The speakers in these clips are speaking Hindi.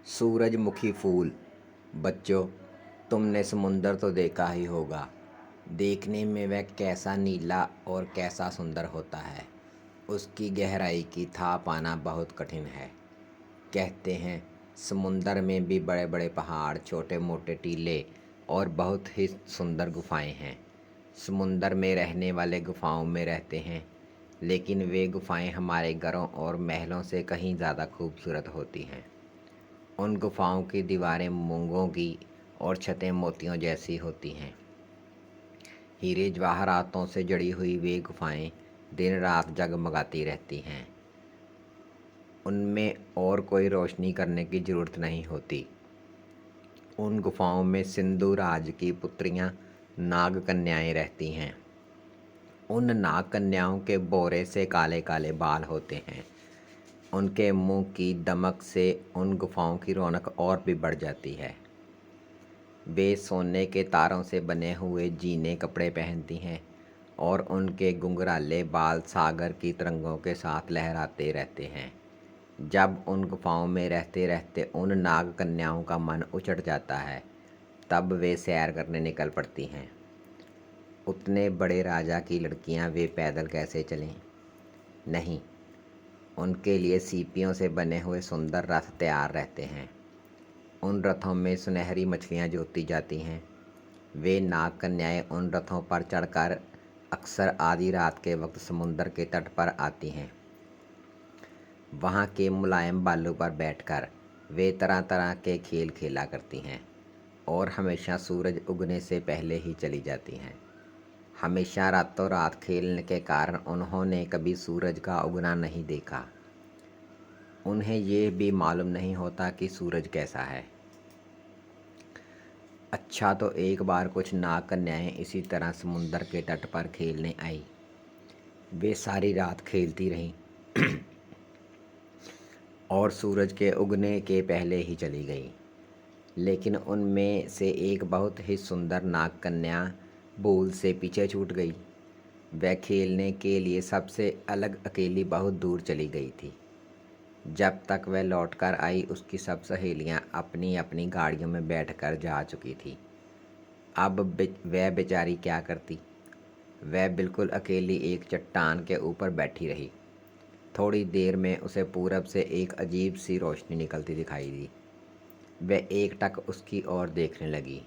सूरजमुखी फूल। बच्चों, तुमने समुंदर तो देखा ही होगा। देखने में वह कैसा नीला और कैसा सुंदर होता है। उसकी गहराई की था पाना बहुत कठिन है। कहते हैं समुंदर में भी बड़े बड़े पहाड़, छोटे मोटे टीले और बहुत ही सुंदर गुफाएं हैं। समुंदर में रहने वाले गुफाओं में रहते हैं, लेकिन वे गुफाएं हमारे घरों और महलों से कहीं ज़्यादा खूबसूरत होती हैं। उन गुफाओं की दीवारें मूंगों की और छतें मोतियों जैसी होती हैं। हीरे जवाहरातों से जड़ी हुई वे गुफाएं दिन रात जगमगाती रहती हैं। उनमें और कोई रोशनी करने की ज़रूरत नहीं होती। उन गुफाओं में सिंधु राज की पुत्रियां नाग कन्याएं रहती हैं। उन नाग कन्याओं के बोरे से काले काले बाल होते हैं। उनके मुंह की दमक से उन गुफाओं की रौनक और भी बढ़ जाती है। वे सोने के तारों से बने हुए जीने कपड़े पहनती हैं और उनके घुंघराले बाल सागर की तरंगों के साथ लहराते रहते हैं। जब उन गुफाओं में रहते रहते उन नाग कन्याओं का मन उचट जाता है, तब वे सैर करने निकल पड़ती हैं। उतने बड़े राजा की लड़कियां वे पैदल कैसे चलें? नहीं, उनके लिए सीपियों से बने हुए सुंदर रथ तैयार रहते हैं। उन रथों में सुनहरी मछलियाँ जोती जाती हैं। वे नाग कन्याएं उन रथों पर चढ़कर अक्सर आधी रात के वक्त समुंदर के तट पर आती हैं। वहाँ के मुलायम बालू पर बैठकर वे तरह तरह के खेल खेला करती हैं और हमेशा सूरज उगने से पहले ही चली जाती हैं। हमेशा रातों रात खेलने के कारण उन्होंने कभी सूरज का उगना नहीं देखा। उन्हें ये भी मालूम नहीं होता कि सूरज कैसा है। अच्छा, तो एक बार कुछ नाग कन्याएं इसी तरह समुंदर के तट पर खेलने आई। वे सारी रात खेलती रहीं और सूरज के उगने के पहले ही चली गई। लेकिन उनमें से एक बहुत ही सुंदर नाग कन्या भूल से पीछे छूट गई। वह खेलने के लिए सबसे अलग अकेली बहुत दूर चली गई थी। जब तक वह लौटकर आई, उसकी सब सहेलियां अपनी अपनी गाड़ियों में बैठकर जा चुकी थी। अब वह बेचारी क्या करती? वह बिल्कुल अकेली एक चट्टान के ऊपर बैठी रही। थोड़ी देर में उसे पूरब से एक अजीब सी रोशनी निकलती दिखाई दी। वह एकटक उसकी ओर देखने लगी,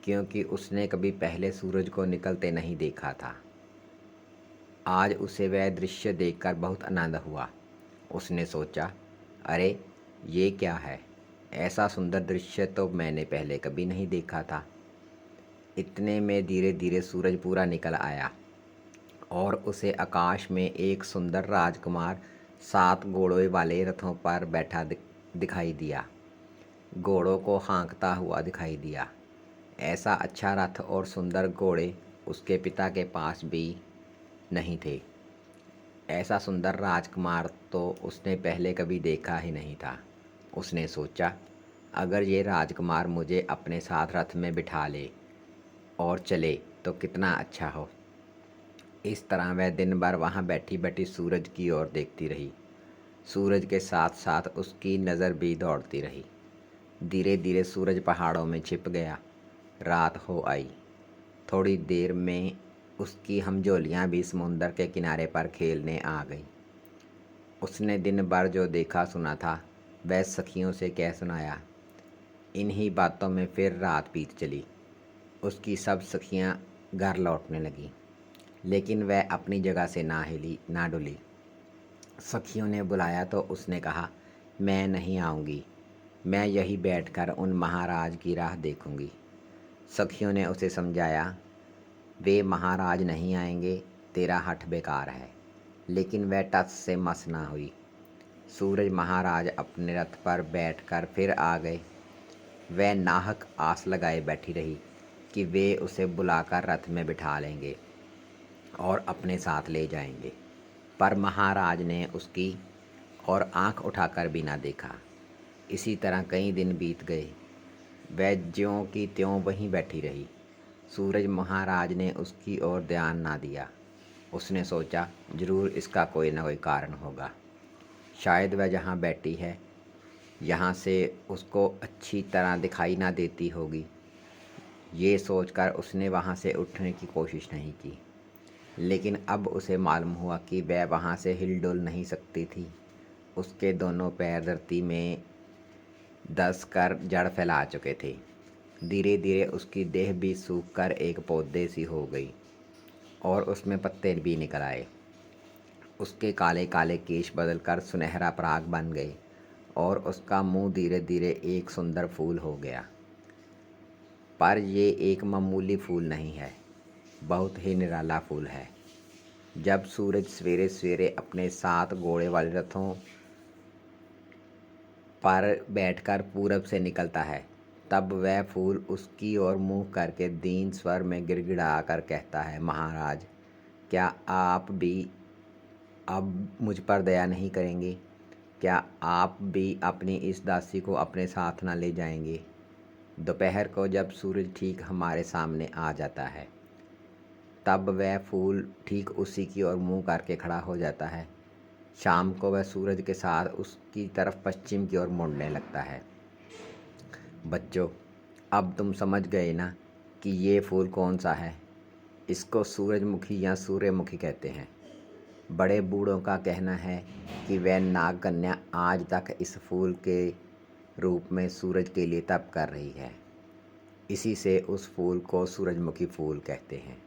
क्योंकि उसने कभी पहले सूरज को निकलते नहीं देखा था। आज उसे वह दृश्य देखकर बहुत आनंद हुआ। उसने सोचा, अरे ये क्या है? ऐसा सुंदर दृश्य तो मैंने पहले कभी नहीं देखा था। इतने में धीरे धीरे सूरज पूरा निकल आया और उसे आकाश में एक सुंदर राजकुमार 7 घोड़ों वाले रथों पर बैठा दिखाई दिया। घोड़ों को हाँकता हुआ दिखाई दिया। ऐसा अच्छा रथ और सुंदर घोड़े उसके पिता के पास भी नहीं थे। ऐसा सुंदर राजकुमार तो उसने पहले कभी देखा ही नहीं था। उसने सोचा, अगर ये राजकुमार मुझे अपने साथ रथ में बिठा ले और चले तो कितना अच्छा हो। इस तरह वह दिन भर वहाँ बैठी बैठी सूरज की ओर देखती रही। सूरज के साथ साथ उसकी नज़र भी दौड़ती रही। धीरे धीरे सूरज पहाड़ों में छिप गया। रात हो आई। थोड़ी देर में उसकी हमजोलियाँ भी समुंदर के किनारे पर खेलने आ गई। उसने दिन भर जो देखा सुना था वह सखियों से कह सुनाया। इन्हीं बातों में फिर रात बीत चली। उसकी सब सखियां घर लौटने लगीं, लेकिन वह अपनी जगह से ना हिली ना डुली। सखियों ने बुलाया तो उसने कहा, मैं नहीं आऊँगी, मैं यहीं बैठकर उन महाराज की राह देखूँगी। सखियों ने उसे समझाया, वे महाराज नहीं आएंगे, तेरा हठ बेकार है। लेकिन वह टस से मस ना हुई। सूरज महाराज अपने रथ पर बैठकर फिर आ गए। वह नाहक आस लगाए बैठी रही कि वे उसे बुलाकर रथ में बिठा लेंगे और अपने साथ ले जाएंगे, पर महाराज ने उसकी और आंख उठाकर भी ना देखा। इसी तरह कई दिन बीत गए। वह ज्यों की त्यों वहीं बैठी रही। सूरज महाराज ने उसकी ओर ध्यान ना दिया। उसने सोचा, जरूर इसका कोई ना कोई कारण होगा। शायद वह जहाँ बैठी है यहाँ से उसको अच्छी तरह दिखाई ना देती होगी। ये सोचकर उसने वहाँ से उठने की कोशिश नहीं की, लेकिन अब उसे मालूम हुआ कि वह वहाँ से हिल डुल नहीं सकती थी। उसके दोनों पैर धरती में धंस कर जड़ फैला चुके थे। धीरे धीरे उसकी देह भी सूख कर एक पौधे सी हो गई और उसमें पत्ते भी निकल आए। उसके काले काले केश बदलकर सुनहरा पराग बन गए और उसका मुंह धीरे धीरे एक सुंदर फूल हो गया। पर ये एक मामूली फूल नहीं है, बहुत ही निराला फूल है। जब सूरज सवेरे सवेरे अपने 7 घोड़े वाले रथों पर बैठकर पूरब से निकलता है, तब वह फूल उसकी ओर मुँह करके दीन स्वर में गिड़गिड़ा कर कहता है, महाराज, क्या आप भी अब मुझ पर दया नहीं करेंगे? क्या आप भी अपनी इस दासी को अपने साथ न ले जाएंगे? दोपहर को जब सूरज ठीक हमारे सामने आ जाता है, तब वह फूल ठीक उसी की ओर मुँह करके खड़ा हो जाता है। शाम को वह सूरज के साथ उसकी तरफ पश्चिम की ओर मुड़ने लगता है। बच्चों, अब तुम समझ गए ना कि ये फूल कौन सा है? इसको सूरजमुखी या सूर्यमुखी कहते हैं। बड़े बूढ़ों का कहना है कि वह नाग कन्या आज तक इस फूल के रूप में सूरज के लिए तप कर रही है। इसी से उस फूल को सूरजमुखी फूल कहते हैं।